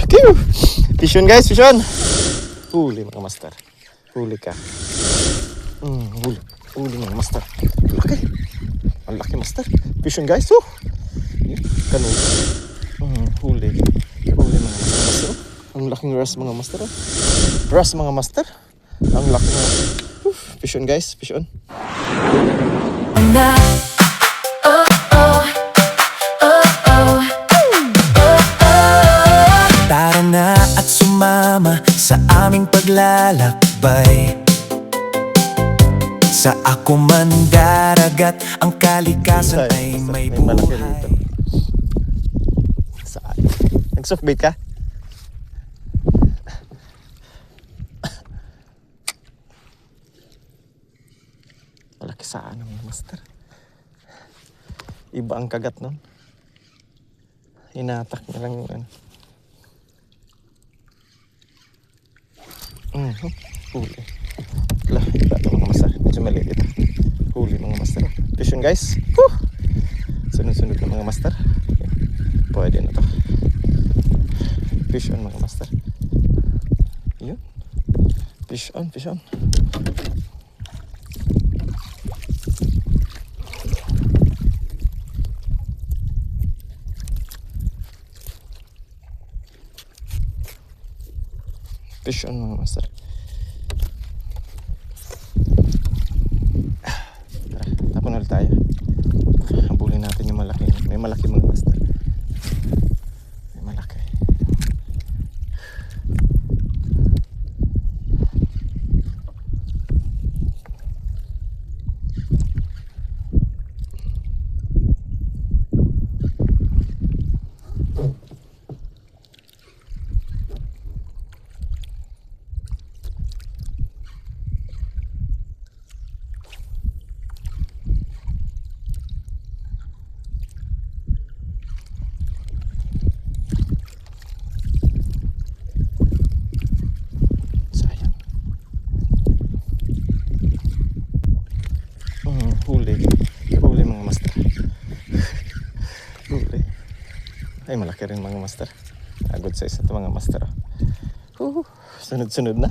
Kiw! Vision guys, vision! Huli mga master. Huli ka. Huli mga master. Laki. Ang laki master. Vision guys, Kanul. Huli. Huli mga master. Ang laking ras mga master. Ras mga master. Ang laki mga vision guys, vision. Tara na at sumama sa aming paglalakbay. Sa ako man daragat, ang kalikasan ay may malaki buhay. rito. Saan? Nag-softbait ka? Malaki saan ang master. Iba ang kagat nun. Hinatak niya lang yung ano. Huli. Lah, ito mga master. Medyo maliit ito. Huli mga master. Vision guys. Sunod-sunod na mga master. Pwede na to. Vision mga master. Yun. Vision, vision. Vision mga master. Tara, tapon ulit tayo. Habulin natin yung malaki. May malaki mga master. May malaki. Huli mga master. Huli. Ay malaki rin mga master. Good size ito mga master. Sunod-sunod na.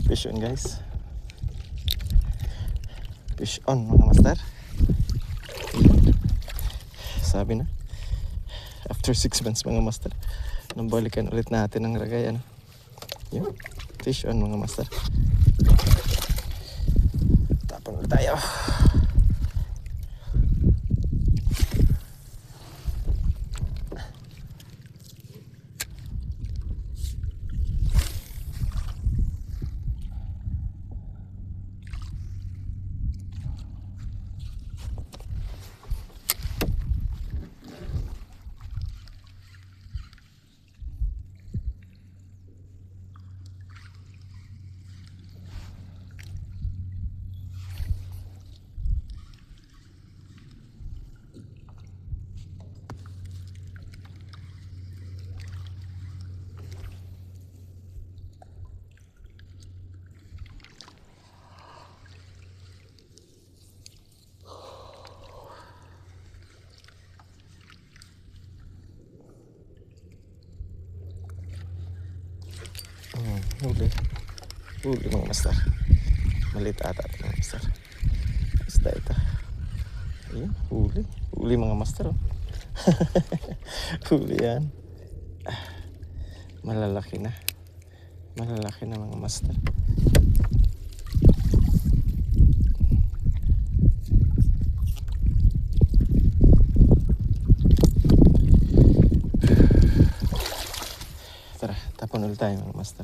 Fish on guys. Fish on mga master. Sabi na. After 6 months mga master. Nabalikan ulit natin ang ragay. Ano? Yun. Fish on mga master. Tapon ulit tayo. Huli mga master. Maliit ata ito mga master. Basta ito. Ayun, huli mga master. Huli yan. Malalaki na mga master. Tara, tapon ulit tayo mga master.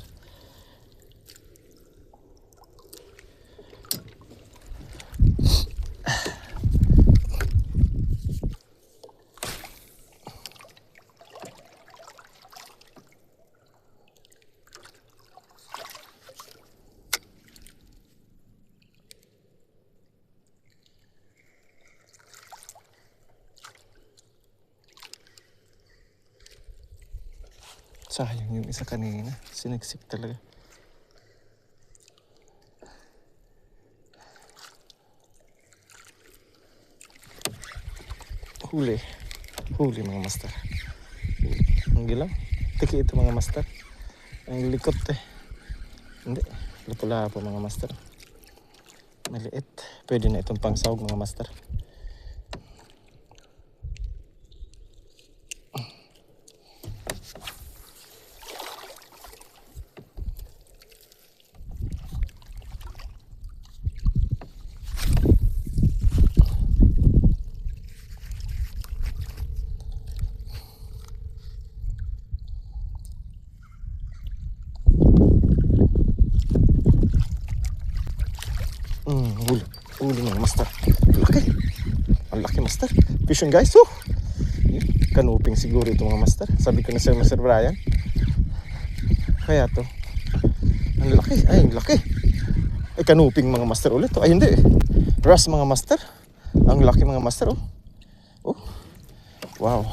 Sayang yung isa kanina. Siniksik talaga. Huli mga master. Ang gilaw. Tiki ito mga master. Ang likot eh. Hindi. Lapu-lapu mga master. Maliit. Pwede na itong pangsahog mga master. Huli mga master. Laki. Ang laki master. Fish on guys. Kanuping siguro ito mga master. Sabi ko na sa Master Brian. Kaya to. Ang laki. Ay, ang laki. Ay, kanuping mga master ulit. Ay, hindi. Ras mga master. Ang laki mga master. Oh. Wow.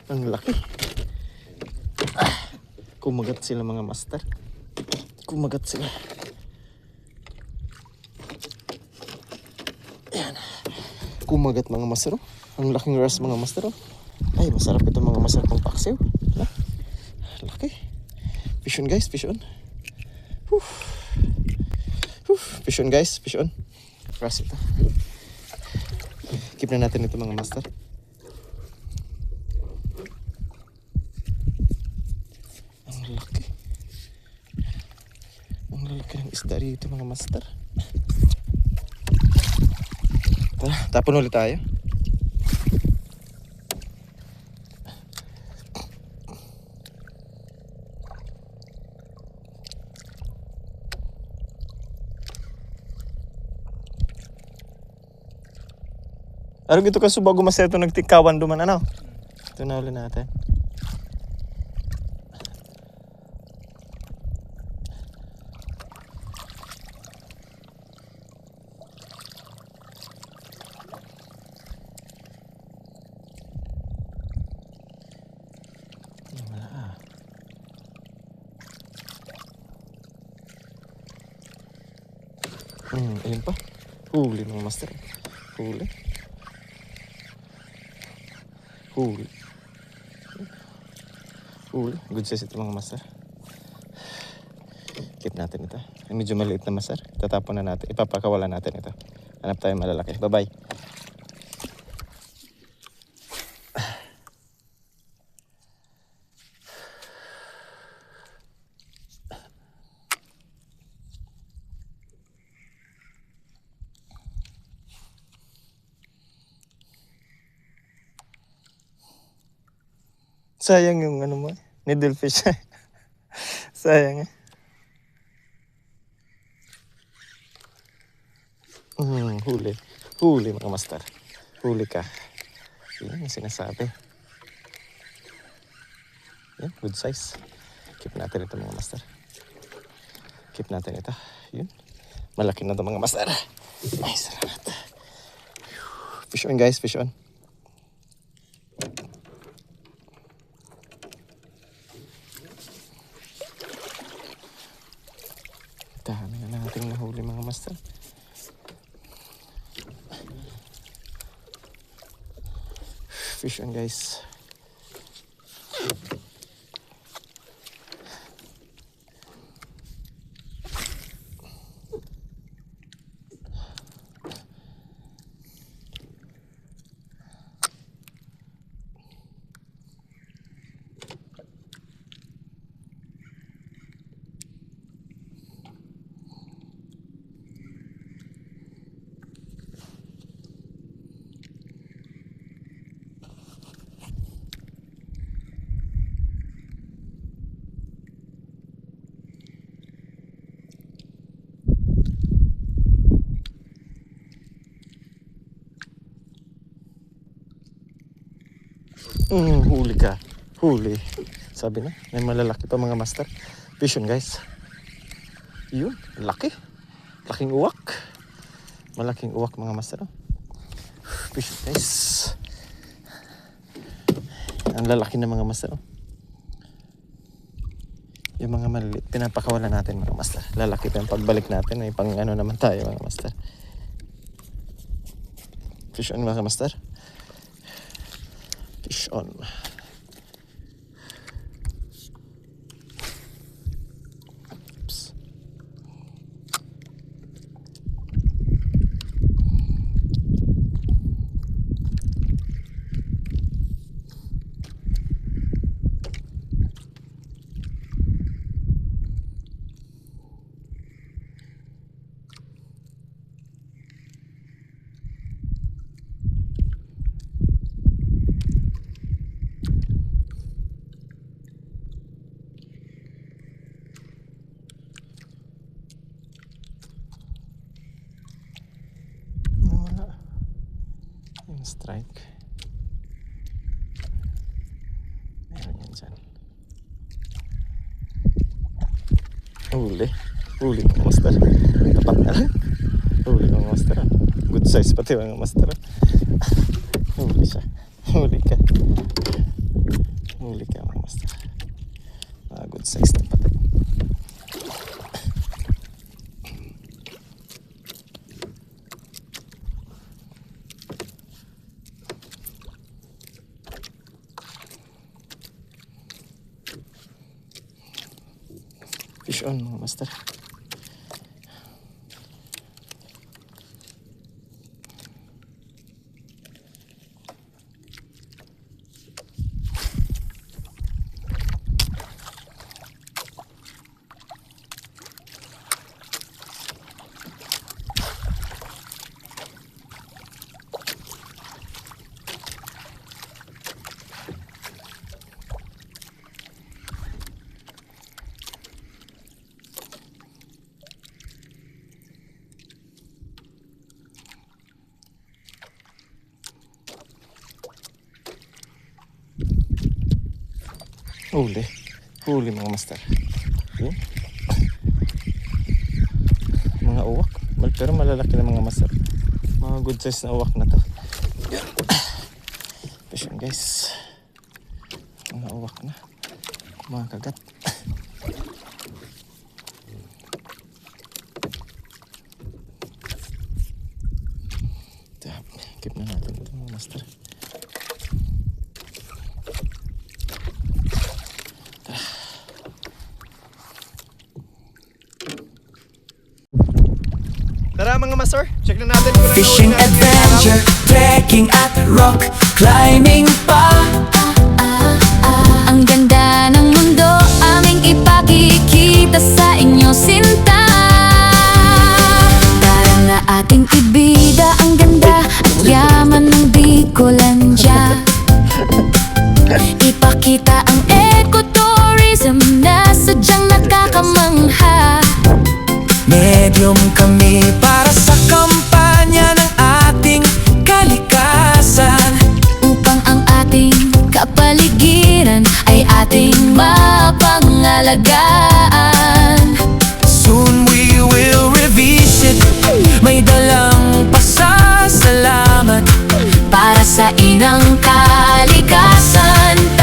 Ang laki. Kumagat sila mga master. Kumagat sila. Ayan. Kumagat mga master. Ang laking ras mga master. Ay, masarap ito mga master pang paksiw. Laki. Fish on guys, fish on. Fish on guys, fish on. Ras ito. Keep na natin ito mga master. Ang laki. Ang laki ng isda rito mga master. Tara, tapon ulit tayo. Ano gito ka subago maseto nagtikawan duman ano? Ito na ulit natin. Ayun pa. Huli mga master. Huli. Good size ito mga master. Keep natin ito. Medyo maliit na master. Tatapon na natin. Ipapakawala natin ito. Hanap tayo malalaki. Bye-bye. Sayang yung ano mo, needlefish. Sayang eh. Huli mga master. Huli ka. Yan yung sinasabi. Yan, good size. Keep natin ito mga master. Keep natin ito. Yun. Malaki na ito mga master. Ay, salamat. Fish on guys, fish on. Dami na nating nahuli mga master. Fish on guys. Huli ka. Huli. Sabi na, may malalaki pa mga master. Fish on guys. Yun, laki. Laking uwak. Malaking uwak mga master. Fish on guys. Ang lalaki na mga master. Yung mga maliliit, pinapakawalan natin mga master. Lalaki pa yung pagbalik natin. May pang ano naman tayo mga master. Fish on mga master. Fish on. strike. Meron yan dyan. Huli mga master. Tapat na lang. Huli mga master. Good size pati mga master. Huli siya. Huli ka mga master. Good size na pati. Fish on mga master. Huli mga master. Yun. Mga uwak. Pero malalaki na mga master. Mga good size na uwak na to. Yun. Fish on guys. Mga uwak na. Mga kagat. Keep na natin ito mga master. Tara mga master, check na natin kung Fishing adventure, trekking at rock climbing pa. Ang ganda ng mundo aming ipakikita sa inyo sinta. Tara na ating ibida ang ganda at yaman ng Bicolandia. Ipakita ang ecotourism na sadyang nakakamangha. Medium kami para sa kampanya ng ating kalikasan, Upang ang ating kapaligiran ay ating mapangalagaan. soon we will revisit. May dalang pasasalamat Para sa inang kalikasan.